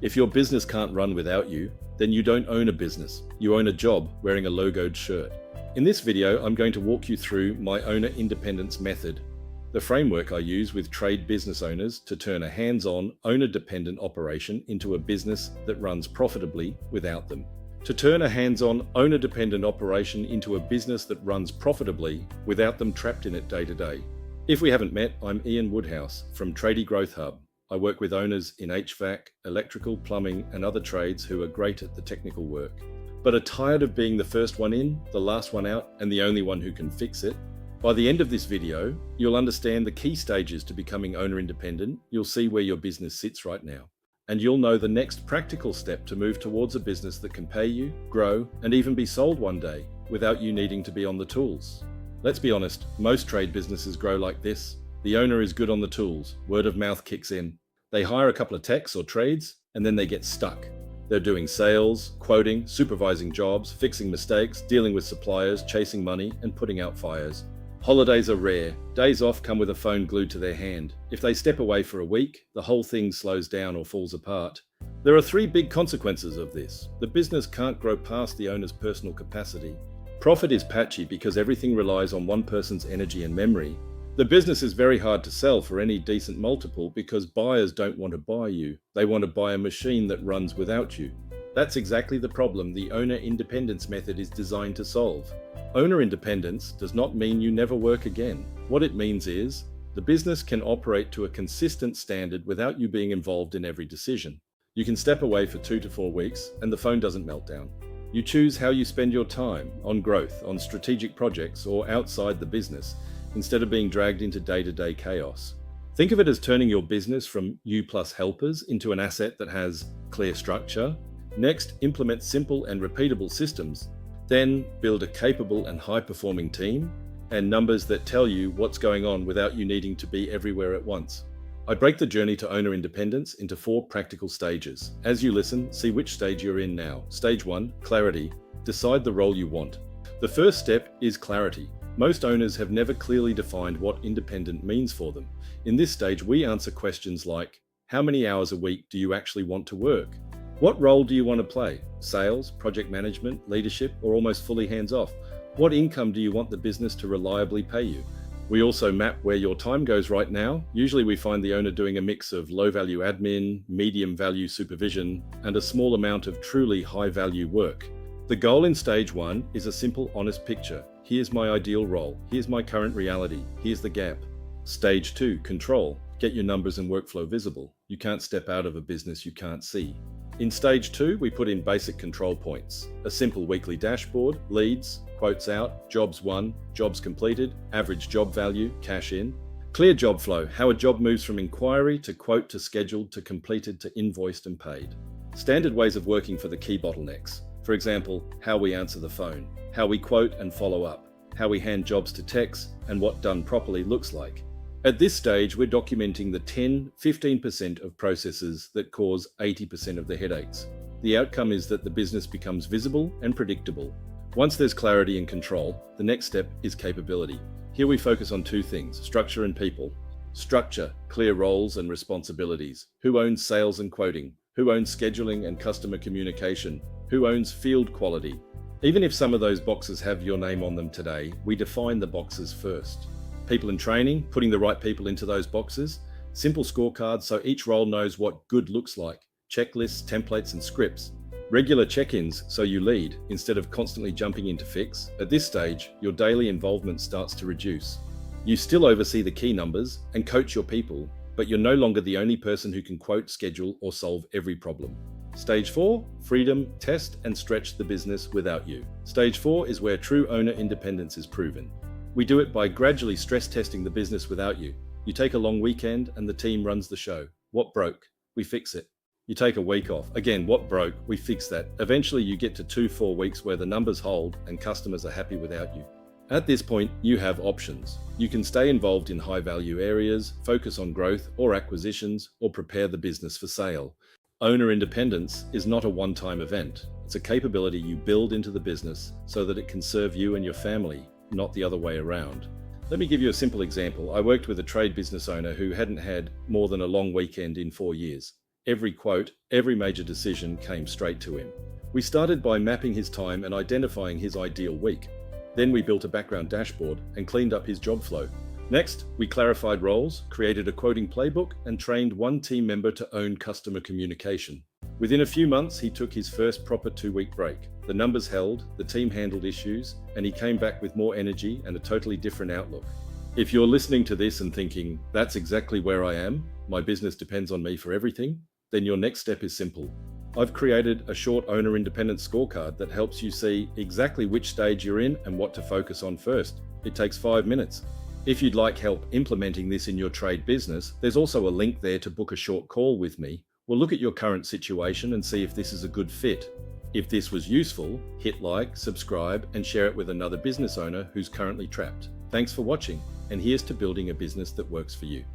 If your business can't run without you, then you don't own a business. You own a job wearing a logoed shirt. In this video, I'm going to walk you through my owner independence method, the framework I use with trade business owners to turn a hands-on, owner-dependent operation into a business that runs profitably without them. To turn a hands-on, owner-dependent operation into a business that runs profitably without them trapped in it day to day. If we haven't met, I'm Ian Woodhouse from Tradie Growth Hub. I work with owners in HVAC, electrical, plumbing, and other trades who are great at the technical work, but are tired of being the first one in, the last one out, and the only one who can fix it. By the end of this video, you'll understand the key stages to becoming owner independent, you'll see where your business sits right now, and you'll know the next practical step to move towards a business that can pay you, grow, and even be sold one day without you needing to be on the tools. Let's be honest, most trade businesses grow like this. The owner is good on the tools, word of mouth kicks in. They hire a couple of techs or trades, and then they get stuck. They're doing sales, quoting, supervising jobs, fixing mistakes, dealing with suppliers, chasing money, and putting out fires. Holidays are rare. Days off come with a phone glued to their hand. If they step away for a week, the whole thing slows down or falls apart. There are three big consequences of this. The business can't grow past the owner's personal capacity. Profit is patchy because everything relies on one person's energy and memory. The business is very hard to sell for any decent multiple because buyers don't want to buy you. They want to buy a machine that runs without you. That's exactly the problem the owner independence method is designed to solve. Owner independence does not mean you never work again. What it means is, the business can operate to a consistent standard without you being involved in every decision. You can step away for 2 to 4 weeks and the phone doesn't melt down. You choose how you spend your time, on growth, on strategic projects, or outside the business, instead of being dragged into day-to-day chaos. Think of it as turning your business from you plus helpers into an asset that has clear structure. Next, implement simple and repeatable systems. Then, build a capable and high-performing team, and numbers that tell you what's going on without you needing to be everywhere at once. I break the journey to owner independence into 4 practical stages. As you listen, see which stage you're in now. Stage 1, clarity. Decide the role you want. The first step is clarity. Most owners have never clearly defined what independent means for them. In this stage, we answer questions like, how many hours a week do you actually want to work? What role do you want to play? Sales, project management, leadership, or almost fully hands-off? What income do you want the business to reliably pay you? We also map where your time goes right now. Usually we find the owner doing a mix of low-value admin, medium-value supervision, and a small amount of truly high-value work. The goal in stage 1 is a simple, honest picture. Here's my ideal role. Here's my current reality. Here's the gap. Stage 2, control. Get your numbers and workflow visible. You can't step out of a business you can't see. In stage 2, we put in basic control points. A simple weekly dashboard, leads, quotes out, jobs won, jobs completed, average job value, cash in. Clear job flow, how a job moves from inquiry to quote to scheduled to completed to invoiced and paid. Standard ways of working for the key bottlenecks. For example, how we answer the phone, how we quote and follow up, how we hand jobs to techs, and what done properly looks like. At this stage, we're documenting the 10-15% of processes that cause 80% of the headaches. The outcome is that the business becomes visible and predictable. Once there's clarity and control, the next step is capability. Here we focus on 2 things, structure and people. Structure, clear roles and responsibilities. Who owns sales and quoting? Who owns scheduling and customer communication? Who owns field quality? Even if some of those boxes have your name on them today, we define the boxes first. People in training, putting the right people into those boxes. Simple scorecards so each role knows what good looks like. Checklists, templates, and scripts. Regular check-ins so you lead, instead of constantly jumping in to fix. At this stage, your daily involvement starts to reduce. You still oversee the key numbers and coach your people, but you're no longer the only person who can quote, schedule, or solve every problem. Stage 4, freedom, test and stretch the business without you. Stage 4 is where true owner independence is proven. We do it by gradually stress testing the business without you. You take a long weekend and the team runs the show. What broke? We fix it. You take a week off. Again, what broke? We fix that. Eventually you get to 2-4 weeks where the numbers hold and customers are happy without you. At this point, you have options. You can stay involved in high-value areas, focus on growth or acquisitions, or prepare the business for sale. Owner independence is not a one-time event. It's a capability you build into the business so that it can serve you and your family, not the other way around. Let me give you a simple example. I worked with a trade business owner who hadn't had more than a long weekend in 4 years. Every quote, every major decision came straight to him. We started by mapping his time and identifying his ideal week. Then we built a background dashboard and cleaned up his job flow. Next, we clarified roles, created a quoting playbook, and trained one team member to own customer communication. Within a few months, he took his first proper 2-week break. The numbers held, the team handled issues, and he came back with more energy and a totally different outlook. If you're listening to this and thinking, that's exactly where I am, my business depends on me for everything, then your next step is simple. I've created a short owner independence scorecard that helps you see exactly which stage you're in and what to focus on first. It takes 5 minutes. If you'd like help implementing this in your trade business, there's also a link there to book a short call with me. We'll look at your current situation and see if this is a good fit. If this was useful, hit like, subscribe, and share it with another business owner who's currently trapped. Thanks for watching, and here's to building a business that works for you.